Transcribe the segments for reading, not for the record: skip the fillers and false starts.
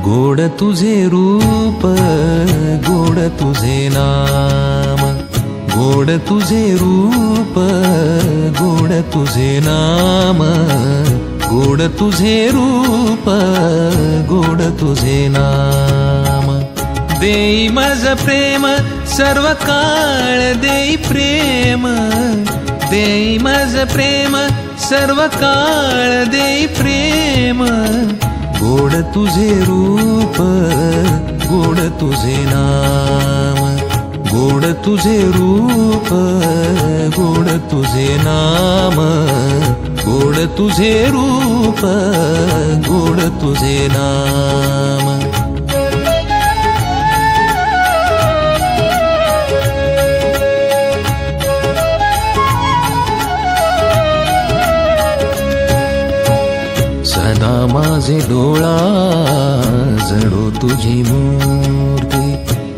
गोड तुझे रूप गोड तुझे नाम, गोड तुझे रूप गोड तुझे नाम, गोड तुझे रूप गोड तुझे नाम। देई मज प्रेम सर्व काळ देई प्रेम, देई मज प्रेम सर्व काळ देई प्रेम। गोड तुझे रूप गोड तुझे नाम, गोड तुझे रूप गोड तुझे नाम, गोड तुझे रूप गोड तुझे नाम। सदा माझे डोळा जडो तुझी मूर्ती,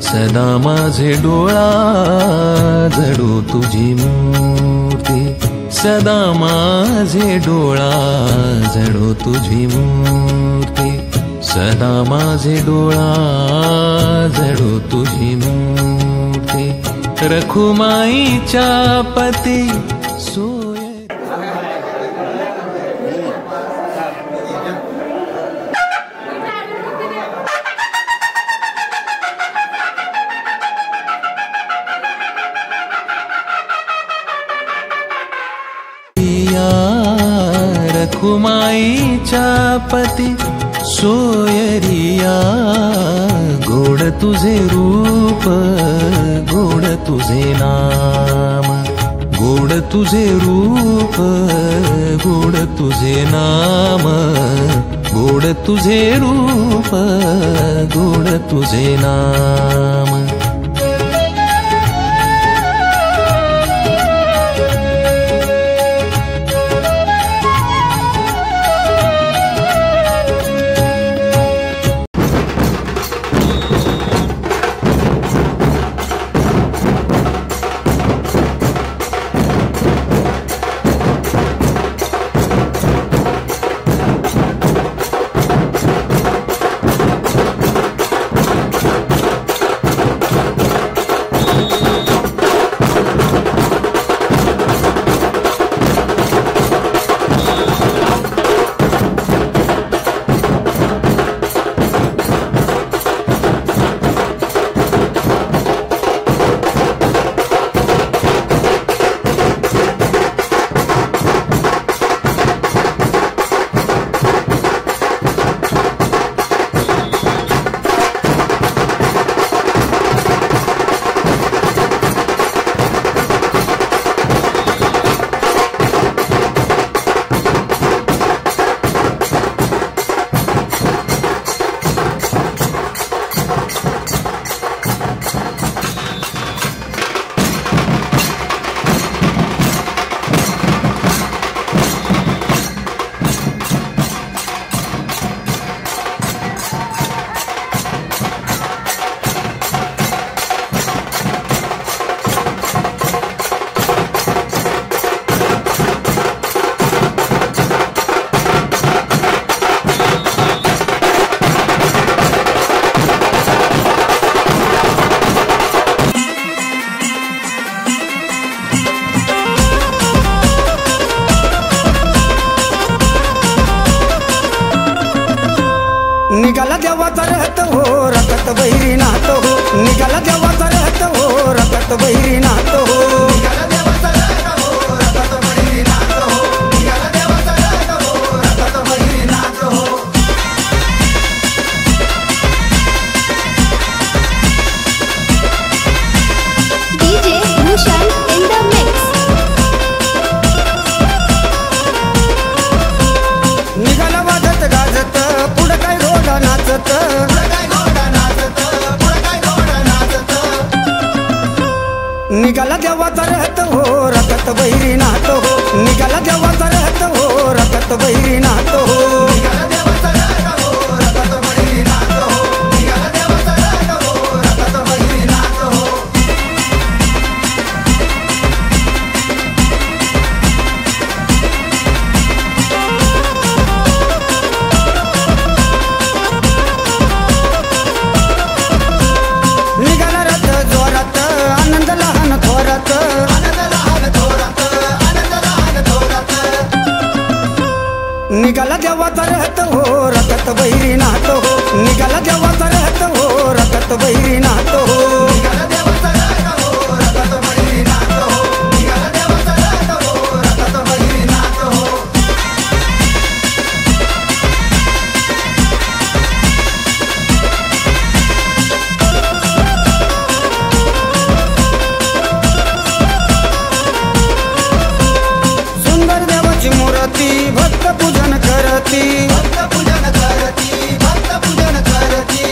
सदा माझे डोळा जडो तुझी मूर्ती, सदा माझे डोळा जडो तुझी मूर्ती, सदा माझे डोळा जडो तुझी मूर्ती। रखुमाईच्या पती रखुमाईच्या पती सोयरिया। गोड तुझे रूप गोड तुझे नाम, गोड तुझे रूप गोड तुझे नाम, गोड तुझे रूप गोड तुझे नाम। निघाला देवाचा रहत हो रखत बहिरी नात हो, निघाला देवाचा रहत हो रखत बहिरी नात हो, निघाला देवाचा रहत हो रखत बहिरी नात हो, निघाला देवाचा रहत हो रखत बहिरी नात हो। DJ Bhushan in the mix. निघाला वाजत गाजत पुढं काय घोडा नाचत, पुढं काय घोडा नाचत, पुढं काय घोडा नाचत। निघाला देवाचा रहत हो रखत बहिरी नात हो, निघाला देवाचा रहत हो रखत बहिरी नात हो, निघाला देवाचा रहत हो रखत बहिरी नात हो, निघाला देवाचा रहत हो रखत बहिरी नात हो। निघाला देवाचा रहत हो रथात बैरी नात हो निघाला देवाचा रहत हो रथात बैरी नात हो निघाला देवाचा रहत हो रथात बैरी नात हो निघाला देवाचा रहत हो रथात बैरी नात हो सुंदर देवाची मूर्ती भक्त पूजन करती भक्त पूजन करती भक्त पूजन करती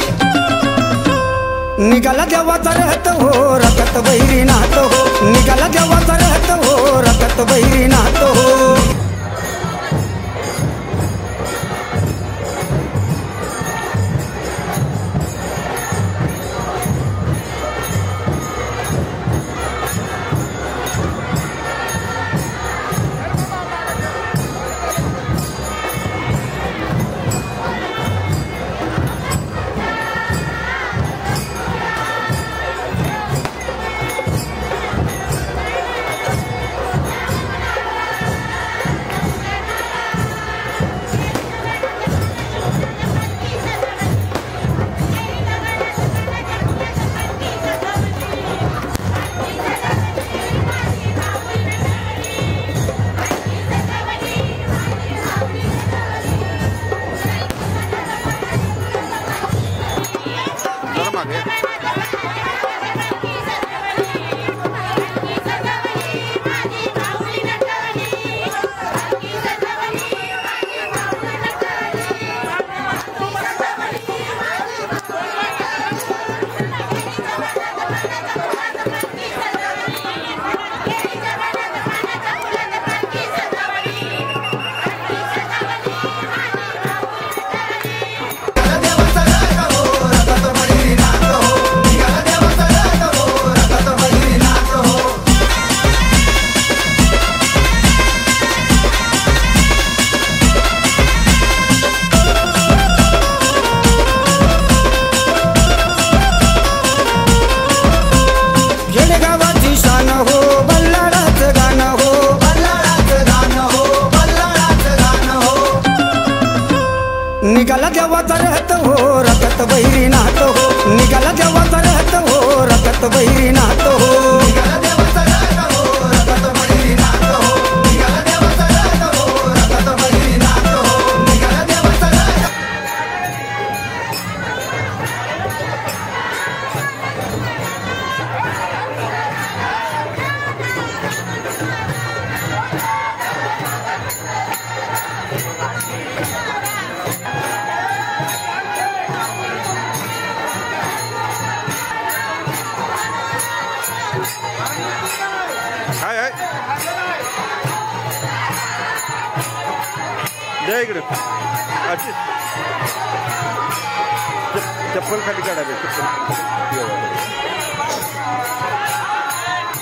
निघाला देवाचा रहत हो रथात बैरी नात हो निघाला देवाचा रहत हो रथात बैरी नात हो निघाला देवाचा रहत हो रथात बैरी नात हो निघाला देवाचा रहत हो रथात बैरी नात हो निघाला देवाचा रहत हो रथात बैरी नात हो निघाला देवाचा रहत हो रथात बैरी नात हो निघाला देवाचा रहत द्या इकडे चप्पल खाली काढावे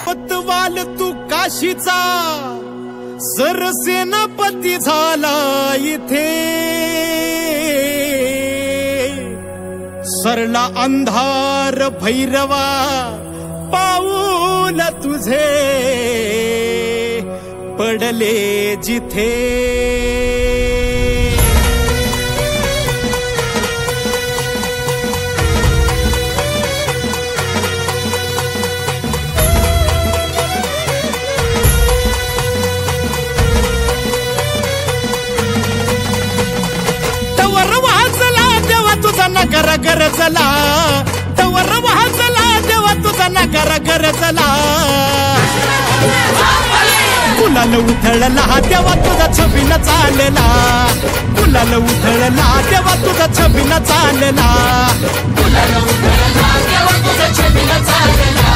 पतवाल तू काशीचा सरसेनापती झाला इथे सरला अंधार भैरवा पाऊल तुझे पडले जिथे नगर गरजला तवर वाजला देवा तुझा नगर गरजला गुलाल उधळला देवा तुझा छबीन चालला गुलाल उधळला देवा तुझा छबीन चालला गुलाल उधळला देवा तुझा छबीन चालला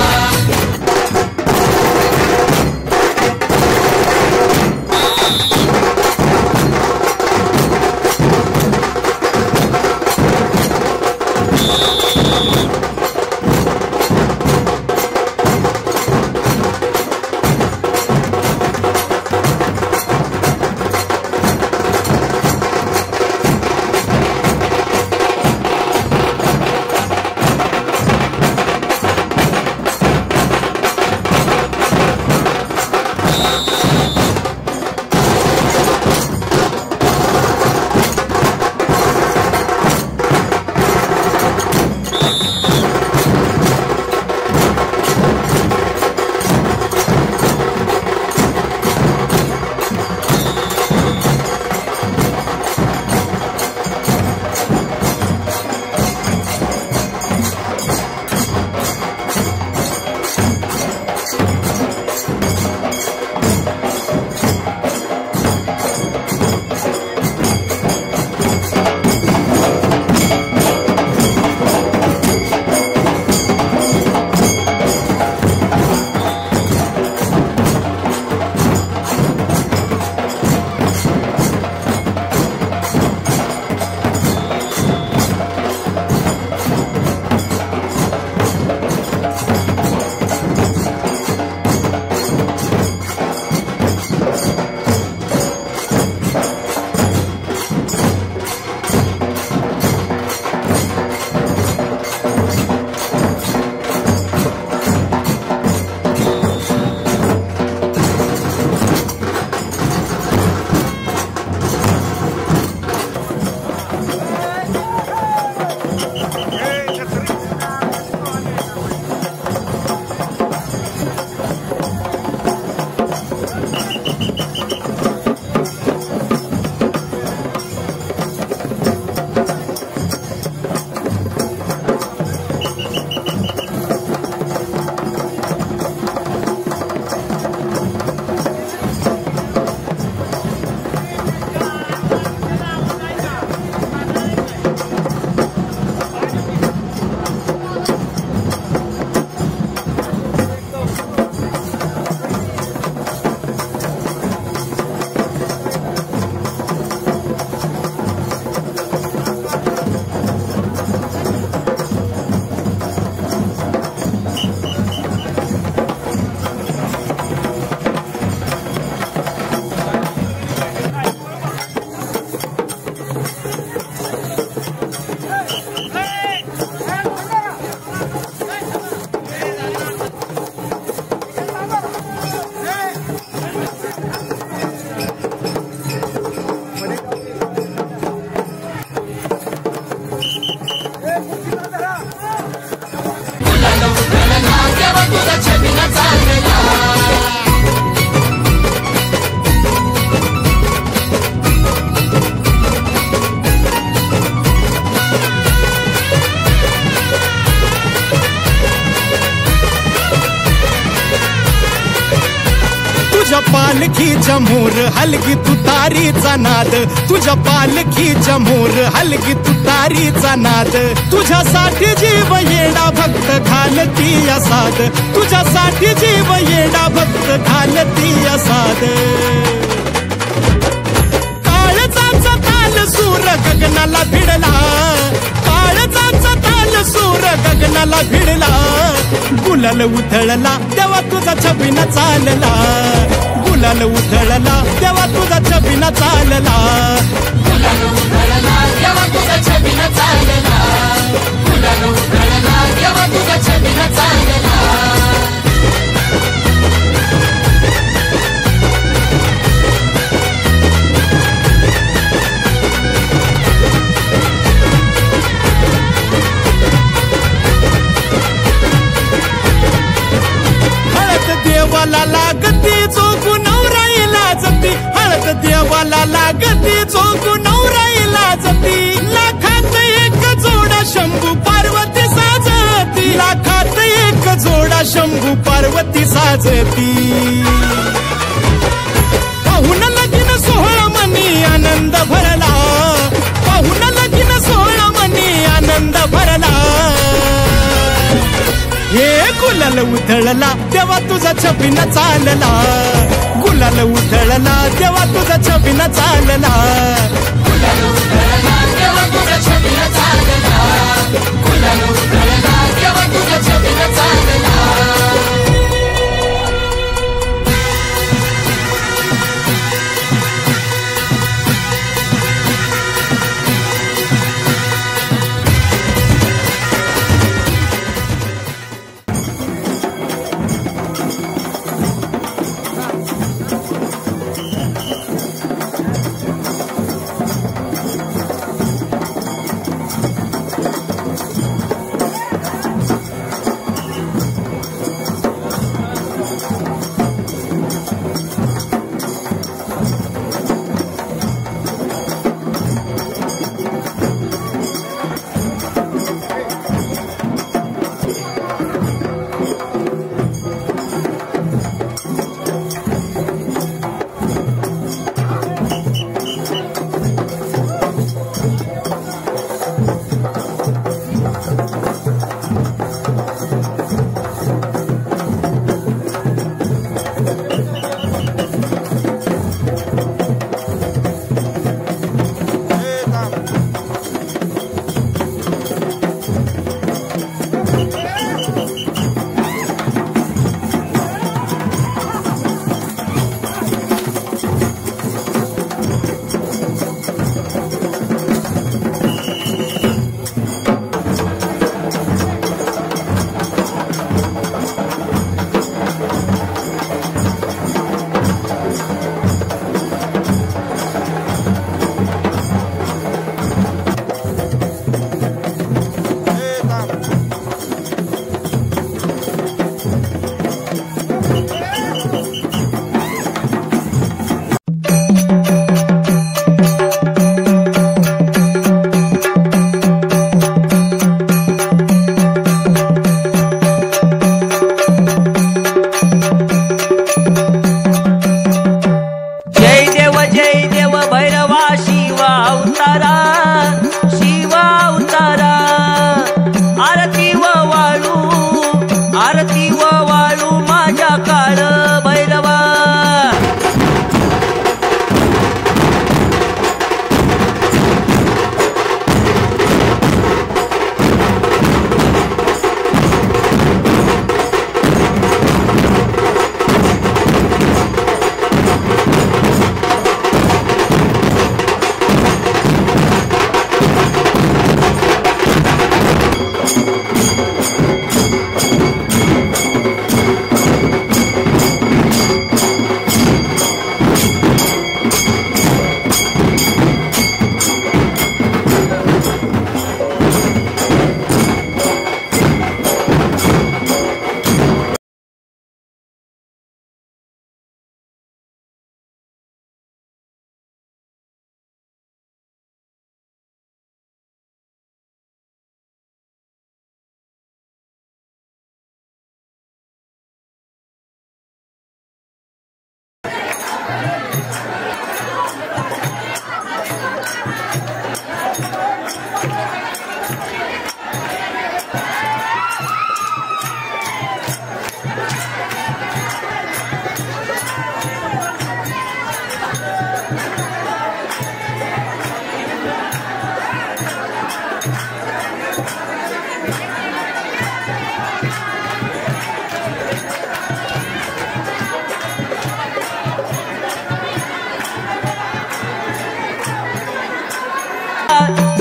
पालखीच्या मोर हलगी तुतारीचा नाद, तुझ्या पालखीच्या मोर हलगी तुतारीचा नाद. तुझ्यासाठी जीव येडा भक्त घालती साद, तुझ्यासाठी जीव येडा भक्त घालती साद. काळजाचा ताल सूर गगनाला भिडला, काळजाचा ताल सूर गगनाला भिडला. गुलाल उधळला तेव्हा तुझा छबिना चालला, गुलाल उधळला तेव्हा तुझा छबिना चालला. गुलाल उधळला तेव्हा तुझा छबिना चालला, गुलाल उधळला तेव्हा तुझा छबिना चालला. देवाला लागती चोकू नवराईला जती, हळद देवाला लागती चोकू नवराईला जती. लाखात एक जोडा शंभू पार्वती साजती, लाखात एक जोडा शंभू पार्वती साजती. पाहून लगीन सोहळा मनी आनंद भरला, पाहून लगीन सोहळा मनी आनंद भरला. हे गुलाल उधळला तेव्हा तुझा छबिना चालला, गुलाल उधळला तेव्हा तुझा छबिना चालला. गुलाल उधळला तेव्हा तुझा छबिना चालला, गुलाल उधळला तेव्हा तुझा छबिना चालला.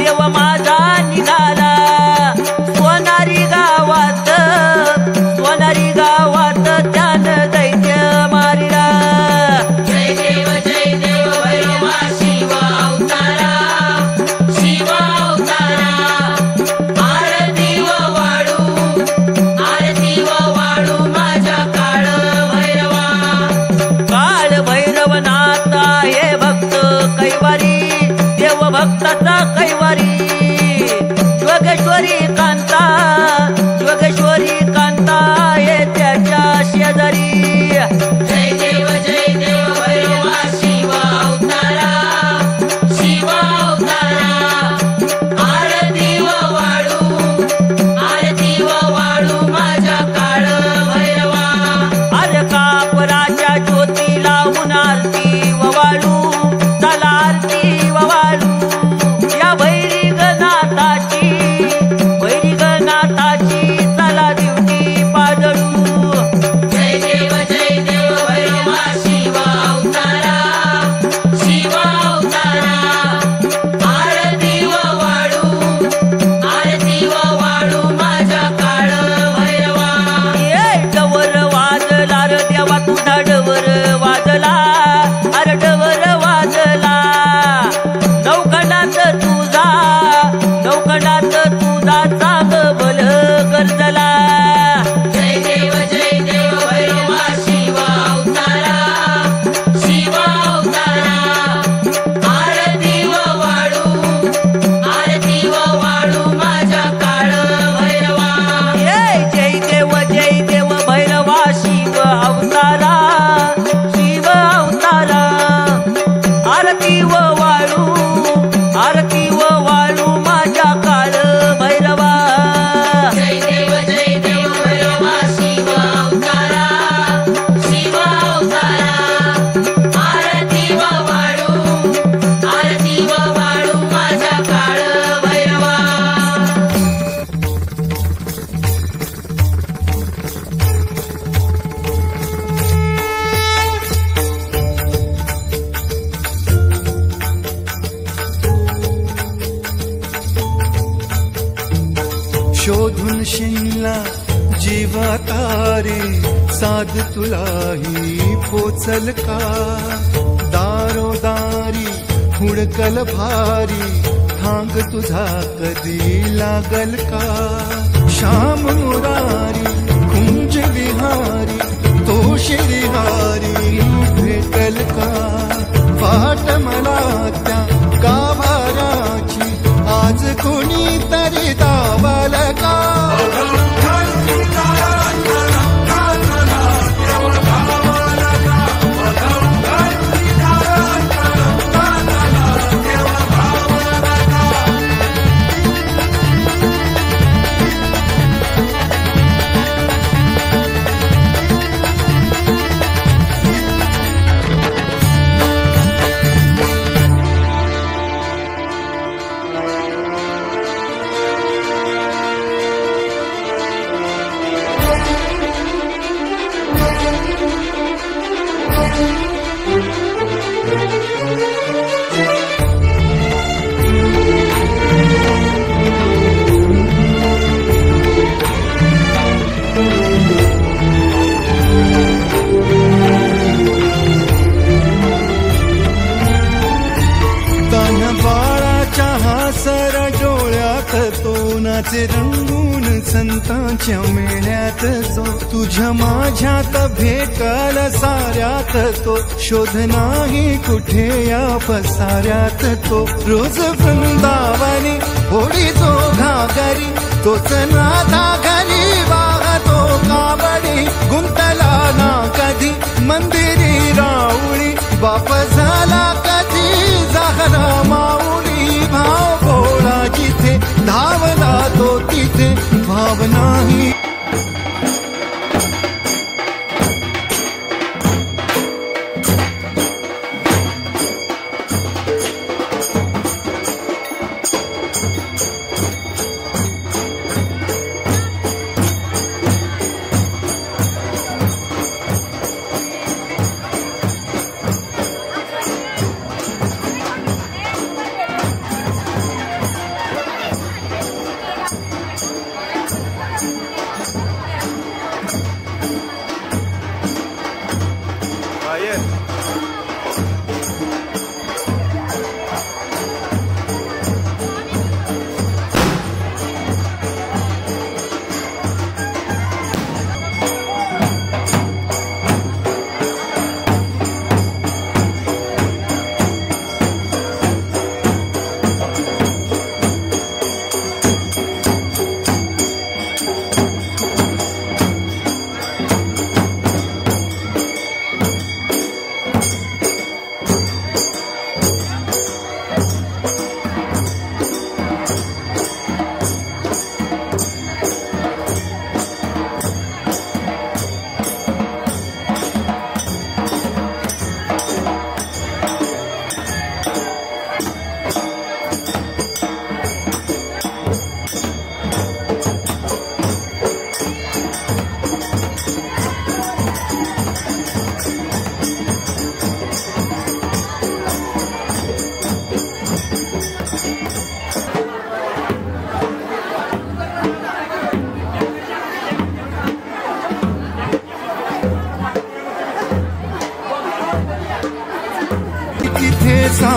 देव माझा निघाला सोनारी गावात त्यानं दैत्य मारिला. जय देव भैरवा शिव अवतारा आरती व वाळू माझ्या काळ भैरवा. काळ भैरवनाथ आहे भक्त कैवारी देव भक्ताचा कैवारी. योगेश्वरी कांता आहे त्याच्या शेजारी. जय देव भैरवा शिव अवतारा आरती व वाळू माझ्या काळ भैरवा. अरे कापराच्या ज्योती लावून आरती व वाळू चला आरती व वाळू या भैरीगनाथाची चला दिवटी पाजळू. जय देव भैरवा शिव अवतारा आरती व वाळू माझ्या काळ भैरवा. ये डवर वाजला र देवा तुझा डवर वाजला अरे डवर वाजला. नौखंडात तुझा चांग बल गरजला. जय देव भैरवा शिव अवतारा आरती व वाळू माझ्या काळ भैरवा. जय देव भैरवा शिव अवतारा आरती व वाळू माझ्या काळ भैरवा. जय देव भैरवा शिव अवतारा आरती व वाळू माझ्या काळ भैरवा. शोधून शिनला जीवा तारे साध तुलाही पोचल का. दारोदारी हुडकल भारी थांग तुझा कधी लागल का. श्याम मुरारी कुंज विहारी तो श्रीहारी भेटल का. वाट मला त्या गाभाराची आज कोणी तरी दावल का. तोनाचे रंगून संतांच्या मेळ्यात जो तुझ्या माझ्यात भेटल साऱ्यात तो शोध नाही कुठे या पसाऱ्यात तो रोज वृंदावनी होडी जो घागरी तोच नाथा घरी वाहतो कावडी गुंतला ना कधी मंदिरी राऊळी बाप झाला कधी झाला माऊली भाव भोळा जिथे धावला तो तिथे भाव नाही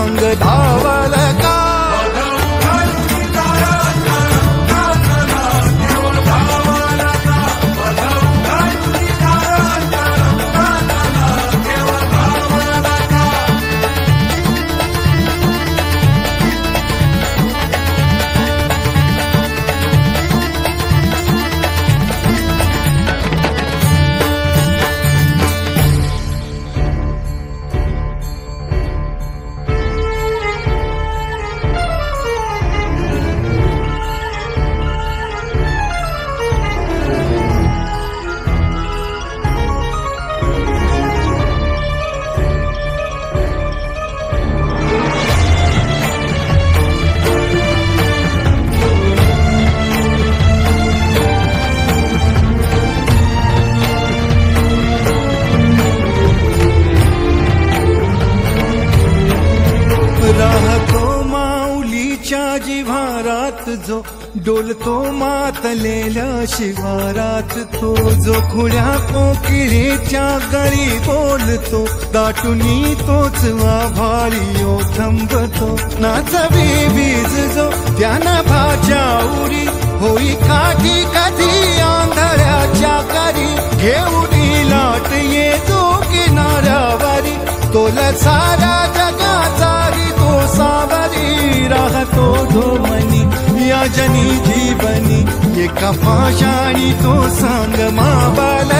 सांग धावल का राहतो माऊलीच्या जिव्हारात जो डोलतो मातलेल्या शिवारात तो जो खुळ्या कोकिळेच्या गळी बोलतो दाटुनी तोच आभाळी थांबतो नाचवी वीज जो त्यानं भाच्या उरी होई काठी कधी आंधळ्याच्या करी घेऊन लाट येतो किनाऱ्यावरी तोला सारा जगाचाही तो सावरी राहतो धोमनी या जनी जीवनी एका पाशाणी तो सांग माबाल